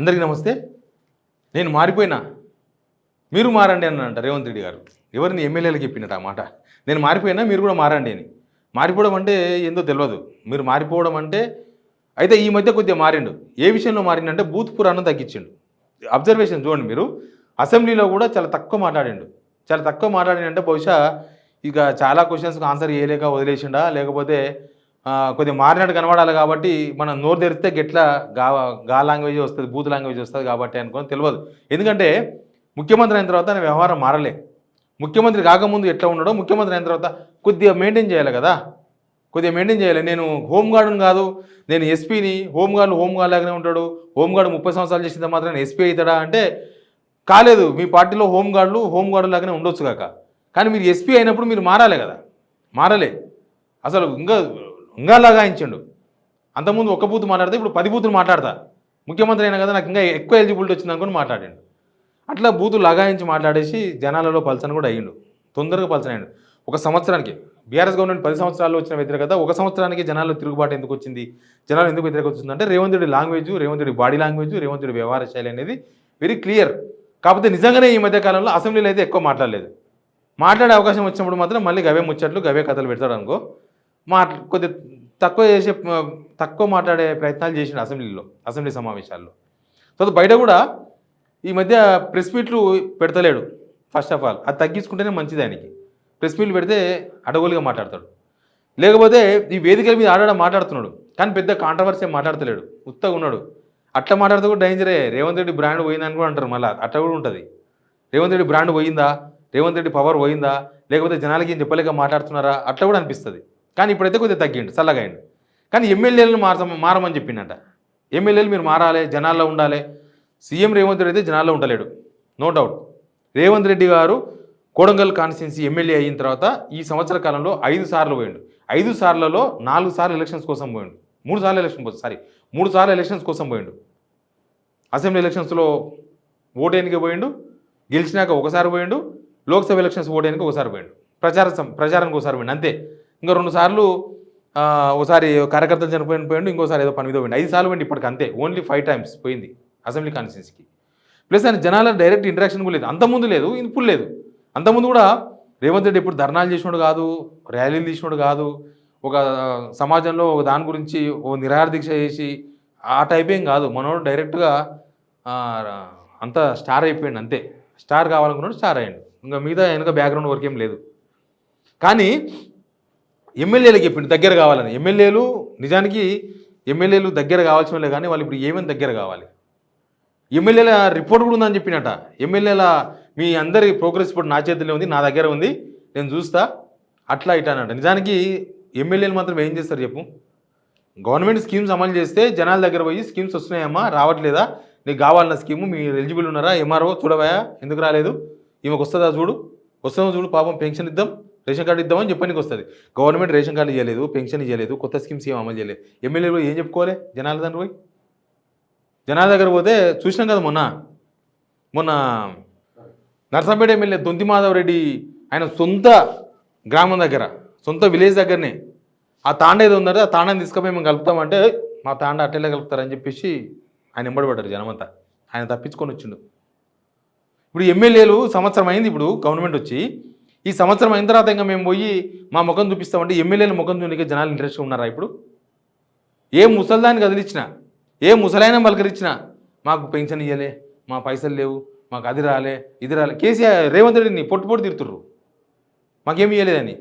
అందరికీ నమస్తే. నేను మారిపోయినా మీరు మారండి అని అంట రేవంత్ రెడ్డి గారు. ఎవరిని ఎమ్మెల్యేలకు చెప్పినట్టు ఆ మాట. నేను మారిపోయినా మీరు కూడా మారండి అని. మారిపోవడం అంటే ఏందో తెలియదు. మీరు మారిపోవడం అంటే అయితే ఈ మధ్య కొద్దిగా మారిండు. ఏ విషయంలో మారిండంటే బూత్ పురాణం తగ్గించిండు. అబ్జర్వేషన్ చూడండి మీరు. అసెంబ్లీలో కూడా చాలా తక్కువ మాట్లాడిండు. చాలా తక్కువ మాట్లాడిండంటే బహుశా ఇక చాలా క్వశ్చన్స్కి ఆన్సర్ చేయలేక వదిలేసిండా, లేకపోతే కొద్దిగా మారినట్టు కనబడాలి కాబట్టి మనం నోరు తెరిస్తే గెట్లా గా లాంగ్వేజ్ వస్తుంది, బూత్ లాంగ్వేజ్ వస్తుంది కాబట్టి అనుకుని తెలియదు. ఎందుకంటే ముఖ్యమంత్రి అయిన తర్వాత ఆయన వ్యవహారం మారలే. ముఖ్యమంత్రి కాకముందు ఎట్లా ఉండడో ముఖ్యమంత్రి అయిన తర్వాత కొద్దిగా మెయింటైన్ చేయాలి కదా, కొద్దిగా మెయింటైన్ చేయాలి. నేను హోంగార్డుని కాదు, నేను ఎస్పీని. హోంగార్డు లాగానే ఉంటాడు. హోంగార్డు 30 సంవత్సరాలు చేసిన మాత్రం ఎస్పీ అవుతాడా అంటే కాలేదు. మీ పార్టీలో హోంగార్డు లాగానే ఉండొచ్చు కాక, కానీ మీరు ఎస్పీ అయినప్పుడు మీరు మారాలి కదా, మారలే. అసలు ఇంకా లగాయించండు. అంతకుముందు ఒక బూత్ మాట్లాడితే ఇప్పుడు 10 బూతులు మాట్లాడతా. ముఖ్యమంత్రి అయినా కదా నాకు ఇంకా ఎక్కువ ఎలిజిబిలిటీ వచ్చింది అనుకుని మాట్లాడాడు. అట్లా బూతులు లగాయించి మాట్లాడేసి జనాలలో పల్సన కూడా అయ్యిండు. తొందరగా పల్సన అయ్యిండు. ఒక సంవత్సరానికి బీఆర్ఎస్ గవర్నమెంట్ 10 సంవత్సరాల్లో వచ్చిన వ్యతిరేకత ఒక సంవత్సరానికి జనాల్లో తిరుగుబాటు ఎందుకు వచ్చింది, జనాలు ఎందుకు వ్యతిరేకత వచ్చిందంటే Revanth Reddy language, Revanth Reddy body language, Revanth Reddy వ్యవహార శైలి అనేది వెరీ క్లియర్. కాకపోతే నిజంగానే ఈ మధ్యకాలంలో అసెంబ్లీలో అయితే ఎక్కువ మాట్లాడలేదు. మాట్లాడే అవకాశం వచ్చినప్పుడు మాత్రం మళ్ళీ గవే ముచ్చట్లు గవే కథలు పెడతాడు అనుకో. కొద్దిగా తక్కువ మాట్లాడే ప్రయత్నాలు చేసిండు అసెంబ్లీ సమావేశాల్లో. సో బయట కూడా ఈ మధ్య ప్రెస్ మీట్లు పెడతలేడు. ఫస్ట్ ఆఫ్ ఆల్ అది తగ్గించుకుంటేనే మంచిది ఆయనకి. ప్రెస్ మీట్లు పెడితే అడగోలుగా మాట్లాడతాడు. లేకపోతే ఈ వేదికల మీద ఆడడం మాట్లాడుతున్నాడు, కానీ పెద్ద కాంట్రవర్సీ మాట్లాడతలేడు, ఉత్తగా ఉన్నాడు. అట్లా మాట్లాడితే కూడా డేంజరే. రేవంత్ రెడ్డి బ్రాండ్ పోయిందని కూడా అంటారు. మళ్ళీ అట్లా కూడా ఉంటుంది. రేవంత్ రెడ్డి బ్రాండ్ పోయిందా, రేవంత్ రెడ్డి పవర్ పోయిందా, లేకపోతే జనాలకి ఏం చెప్పలేక మాట్లాడుతున్నారా అట్లా కూడా అనిపిస్తుంది. కానీ ఇప్పుడైతే కొద్దిగా తగ్గిండు, చల్లగా అయిండు. కానీ ఎమ్మెల్యేలను మారమని చెప్పిండట. ఎమ్మెల్యేలు మీరు మారాలి, జనాల్లో ఉండాలి. సీఎం రేవంత్ రెడ్డి అయితే జనాల్లో ఉండలేడు, నో డౌట్. రేవంత్ రెడ్డి గారు కోడంగల్ కాన్స్టిట్యున్సీ ఎమ్మెల్యే అయిన తర్వాత ఈ సంవత్సర కాలంలో 5 సార్లు పోయిండు. 5 సార్లలో 4 సార్లు ఎలక్షన్స్ కోసం పోయిండు. 3 సార్లు ఎలక్షన్స్ కోసం పోయిండు. అసెంబ్లీ ఎలక్షన్స్లో ఓటేనికి పోయిండు, గెలిచినాక ఒకసారి పోయిండు. లోక్సభ ఎలక్షన్స్ ఓటేనికి ఒకసారి పోయిండు, ప్రచారానికి ఒకసారి పోయిండు, అంతే. ఇంకా 2 సార్లు ఒకసారి కార్యకర్తలు పోయిండు, ఇంకోసారి ఏదో పని మీద పోయిండు. 5 సార్లు పోయింది ఇప్పటికి, అంతే. ఓన్లీ 5 టైమ్స్ పోయింది అసెంబ్లీ కాన్స్టిట్యున్సీకి. ప్లస్ ఆయన జనాల డైరెక్ట్ ఇంటరాక్షన్ కూడా లేదు. అంతకుముందు లేదు, ఇప్పుడు లేదు. అంతకుముందు కూడా రేవంత్ రెడ్డి ఎప్పుడు ధర్నాలు చేసినోడు కాదు, ర్యాలీలు తీసినోడు కాదు. ఒక సమాజంలో ఒక దాని గురించి ఓ నిరాహార దీక్ష చేసి ఆ టైప్ ఏం కాదు. మనోడు డైరెక్ట్గా అంతా స్టార్ అయిపోయింది, అంతే. స్టార్ కావాలనుకున్నాడు, స్టార్ అయ్యాడు. ఇంకా మీద వెనక బ్యాక్గ్రౌండ్ వర్క్ ఏం లేదు. కానీ ఎమ్మెల్యేలకు చెప్పిండు దగ్గర కావాలని. ఎమ్మెల్యేలు దగ్గర కావాల్సిన వాళ్ళే, కానీ వాళ్ళు ఇప్పుడు ఏమేమి దగ్గర కావాలి. ఎమ్మెల్యేల రిపోర్ట్ కూడా ఉందని చెప్పినట. ఎమ్మెల్యేల మీ అందరి ప్రోగ్రెస్ రిపోర్ట్ నా చేతిలో ఉంది, నా దగ్గర ఉంది, నేను చూస్తా, అట్లా ఇట్లా అన్నట. నిజానికి ఎమ్మెల్యేలు మాత్రం ఏం చేస్తారు చెప్పు? గవర్నమెంట్ స్కీమ్స్ అమలు చేస్తే జనాల దగ్గర పోయి స్కీమ్స్ వస్తున్నాయమ్మా, రావట్లేదా, నీకు కావాలన్న స్కీము, మీరు ఎలిజిబుల్ ఉన్నారా, ఎంఆర్ఓ చూడవా, ఎందుకు రాలేదు, ఈమెకు వస్తుందా వస్తుందో చూడు, పాపం పెన్షన్ ఇద్దాం, రేషన్ కార్డు ఇద్దామని చెప్పడానికి వస్తుంది. గవర్నమెంట్ రేషన్ కార్డు ఇవ్వలేదు, పెన్షన్ ఇవ్వలేదు, కొత్త స్కీమ్స్ ఏం అమలు చేయలేదు. ఎమ్మెల్యేలు ఏం చెప్పుకోవాలి జనాల దగ్గర పోయి? జనాల దగ్గర పోతే చూసినాం కదా మొన్న నర్సంపేట ఎమ్మెల్యే దొంతి మాధవ్ రెడ్డి ఆయన సొంత గ్రామం దగ్గర, సొంత విలేజ్ దగ్గరనే ఆ తాండ ఏదో ఉందంటే ఆ తాండాన్ని తీసుకుపోయి మేము కలుపుతామంటే మా తాండ అట్టెలా కలుపుతారని చెప్పేసి ఆయన ఎంబడిపడ్డారు జనమంతా. ఆయన తప్పించుకొని వచ్చిండు. ఇప్పుడు ఎమ్మెల్యేలు సంవత్సరం అయింది ఇప్పుడు గవర్నమెంట్ వచ్చి. ఈ సంవత్సరం అయిన తర్వాత ఇంకా మేము పోయి మా ముఖం చూపిస్తామంటే ఎమ్మెల్యేల ముఖం చూడడానికి జనాలు ఇంట్రెస్ట్గా ఉన్నారా? ఇప్పుడు ఏ ముసల్దాన్ని కదిలిచ్చినా, ఏ ముసలైన పలకరించినా మాకు పెన్షన్ ఇవ్వలే, మా పైసలు లేవు, మాకు అది రాలే, ఇది రాలే. కేసీఆర్ రేవంత్ రెడ్డిని పొట్టు తిరుగుతుర్రు మాకేమి ఇవ్వలేదని.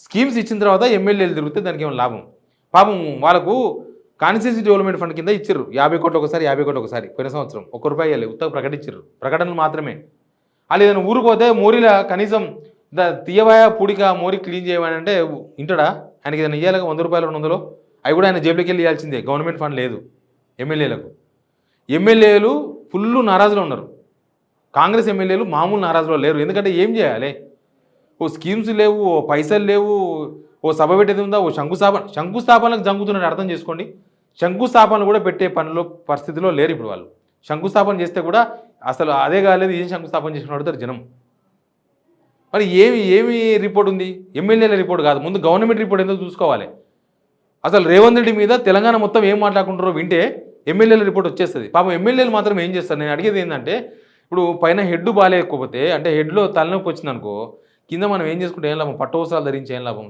స్కీమ్స్ ఇచ్చిన తర్వాత ఎమ్మెల్యేలు తిరిగితే దానికి ఏమైనా లాభం? పాపం వాళ్ళకు కాన్స్టిట్యున్సీ డెవలప్మెంట్ ఫండ్ కింద ఇచ్చారు 50 కోట్లు ఒకసారి, 50 కోట్లు ఒకసారి. పోయిన సంవత్సరం ₹1 ఇవ్వలేదు, ఉత్తగా ప్రకటించారు, ప్రకటనలు మాత్రమే. వాళ్ళు ఏదైనా ఊరుకోతే మోరీలా కనీసం తీయవాయ పూడిక మోరీ క్లీన్ చేయమని అంటే ఇంటడా? ఆయనకి ఏదైనా ఇవ్వాలి ₹100, $200, అవి కూడా ఆయన జేబులోకి వెళ్ళి ఇవ్వాల్సిందే. గవర్నమెంట్ ఫండ్ లేదు ఎమ్మెల్యేలకు. ఎమ్మెల్యేలు ఫుల్ నారాజులో ఉన్నారు. కాంగ్రెస్ ఎమ్మెల్యేలు మామూలు నారాజులో లేరు. ఎందుకంటే ఏం చేయాలి? ఓ స్కీమ్స్ లేవు, ఓ పైసలు లేవు, ఓ సభ పెట్టేది ఉందా, ఓ శంకుస్థాపనలకు జంగుతున్నట్టు అర్థం చేసుకోండి. శంకుస్థాపనలు కూడా పెట్టే పరిస్థితిలో లేరు ఇప్పుడు వాళ్ళు. శంకుస్థాపన చేస్తే కూడా అసలు అదే కాలేదు, ఏం శంకుస్థాపన చేసిన అడుగుతారు జనం. మరి ఏమి రిపోర్ట్ ఉంది? ఎమ్మెల్యేల రిపోర్ట్ కాదు, ముందు గవర్నమెంట్ రిపోర్ట్ ఎందుకు చూసుకోవాలి. అసలు రేవంత్ రెడ్డి మీద తెలంగాణ మొత్తం ఏం మాట్లాడుకుంటారో వింటే ఎమ్మెల్యేల రిపోర్ట్ వచ్చేస్తుంది. పాపం ఎమ్మెల్యేలు మాత్రం ఏం చేస్తారు? నేను అడిగేది ఏంటంటే, ఇప్పుడు పైన హెడ్ బాగాలేకపోతే అంటే హెడ్‌లో తలనొప్పి వచ్చిందనుకో, కింద మనం ఏం చేసుకుంటే ఏం లాభం? పట్టవస్త్రాలు ధరించి ఏం లాభం?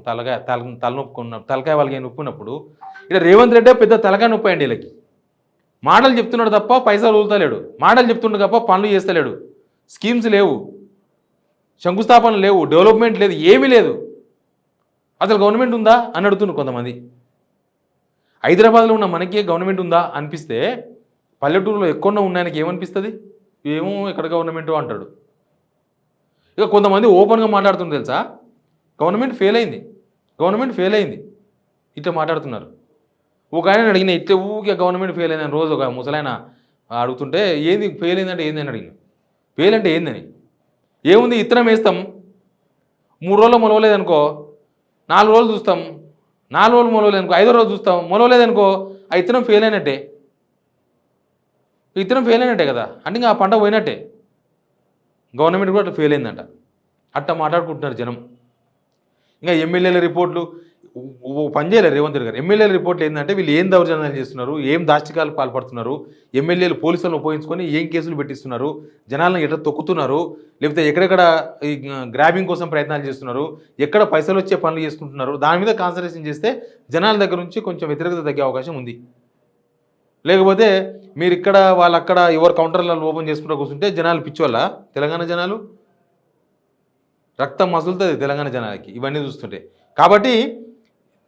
తలకాయ వాళ్ళకి నొప్పి ఉన్నప్పుడు ఇక్కడ రేవంత్ రెడ్డే పెద్ద తలకాయ నొప్పి అండి వీళ్ళకి. మాటలు చెప్తున్నాడు తప్ప పైసలు వదులుతలేడు. మాటలు చెప్తుండు తప్ప పనులు చేస్తలేడు. స్కీమ్స్ లేవు, శంకుస్థాపనలు లేవు, డెవలప్మెంట్ లేదు, ఏమీ లేదు. అసలు గవర్నమెంట్ ఉందా అని అడుగుతున్నారు కొంతమంది. హైదరాబాద్లో ఉన్న మనకే గవర్నమెంట్ ఉందా అనిపిస్తే పల్లెటూరులో ఎక్కువ ఉన్న ఆయనకి ఏమనిపిస్తుంది? ఏమో ఎక్కడ గవర్నమెంట్ అంటాడు. ఇక కొంతమంది ఓపెన్గా మాట్లాడుతున్నారు తెలుసా, గవర్నమెంట్ ఫెయిల్ అయింది, గవర్నమెంట్ ఫెయిల్ అయింది, ఇట్లా మాట్లాడుతున్నారు. ఒక ఆయన అడిగిన ఇట్లా ఊకే గవర్నమెంట్ ఫెయిల్ అయిందని రోజు ఒక ముసలాయన అడుగుతుంటే ఏంది ఫెయిల్ అయిందంటే ఏంది అని అడిగిన. ఫెయిల్ అంటే ఏందని, ఏముంది ఇత్తనం వేస్తాం, 3 రోజులు మొలవలేదనుకో 4 రోజులు చూస్తాం, 4 రోజులు మొలవలేదనుకో 5వ రోజు చూస్తాం, మొలవలేదనుకో ఆ ఇత్తనం ఫెయిల్ అయినట్టే. ఇత్తనం ఫెయిల్ అయినట్టే కదా, అంటే ఇంకా ఆ పంట పోయినట్టే. గవర్నమెంట్ కూడా అట్లా ఫెయిల్ అయిందంట. అట్లా మాట్లాడుకుంటున్నారు జనం. ఇంకా ఎమ్మెల్యేల రిపోర్ట్లు పని చేయలేరు రేవంత్ రెడ్డి గారు. ఎమ్మెల్యేల రిపోర్ట్లు ఏంటంటే వీళ్ళు ఏం దౌర్జన్యాలు చేస్తున్నారు, ఏం దాష్టికాలు పాల్పడుతున్నారు, ఎమ్మెల్యేలు పోలీసులను ఉపయోగించుకొని ఏం కేసులు పెట్టిస్తున్నారు, జనాలను ఎట్లా తొక్కుతున్నారు, లేకపోతే ఎక్కడెక్కడ ఈ గ్రాబింగ్ కోసం ప్రయత్నాలు చేస్తున్నారు, ఎక్కడ పైసలు వచ్చే పనులు చేసుకుంటున్నారు, దాని మీద కాన్సన్ట్రేషన్ చేస్తే జనాల దగ్గర నుంచి కొంచెం వ్యతిరేకత తగ్గే అవకాశం ఉంది. లేకపోతే మీరు ఇక్కడ వాళ్ళు అక్కడ ఎవరు కౌంటర్లలో ఓపెన్ చేసుకుంటూ కూర్చుంటే జనాలు పిచ్చోళ్ళ, తెలంగాణ జనాలు రక్తం మసులుతుంది తెలంగాణ జనాలకి ఇవన్నీ చూస్తుంటే. కాబట్టి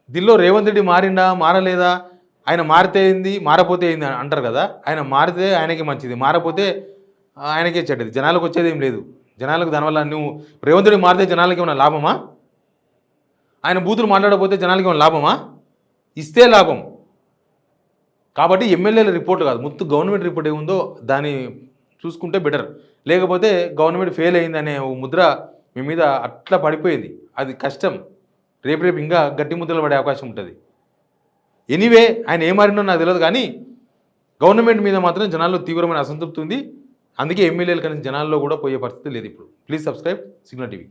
దీనిలో రేవంత్ రెడ్డి మారిండా మారలేదా, ఆయన మారితే ఏంది మారపోతే ఏంది అంటారు కదా. ఆయన మారితే ఆయనకి మంచిది, మారపోతే ఆయనకే చెడ్డది. జనాలకు వచ్చేది ఏం లేదు. జనాలకు దానివల్ల నువ్వు రేవంత్ రెడ్డి మారితే జనాలకి ఏమైనా లాభమా? ఆయన బూతులు మాట్లాడకపోతే జనాలకి ఏమైనా లాభమా? ఇస్తే లాభం. కాబట్టి ఎమ్మెల్యేల రిపోర్ట్ కాదు, మొత్తం గవర్నమెంట్ రిపోర్ట్ ఏముందో దాన్ని చూసుకుంటే బెటర్. లేకపోతే గవర్నమెంట్ ఫెయిల్ అయిందనే ముద్ర మీ మీద అట్లా పడిపోయింది. అది కష్టం. రేపు ఇంకా గట్టి ముద్రలు పడే అవకాశం ఉంటుంది. ఎనీవే ఆయన ఏం మారినో నాకు తెలియదు, కానీ గవర్నమెంట్ మీద మాత్రం జనాల్లో తీవ్రమైన అసంతృప్తి ఉంది. అందుకే ఎమ్మెల్యేల కానీ జనాల్లో కూడా పోయే పరిస్థితి లేదు ఇప్పుడు. Please subscribe signal TV.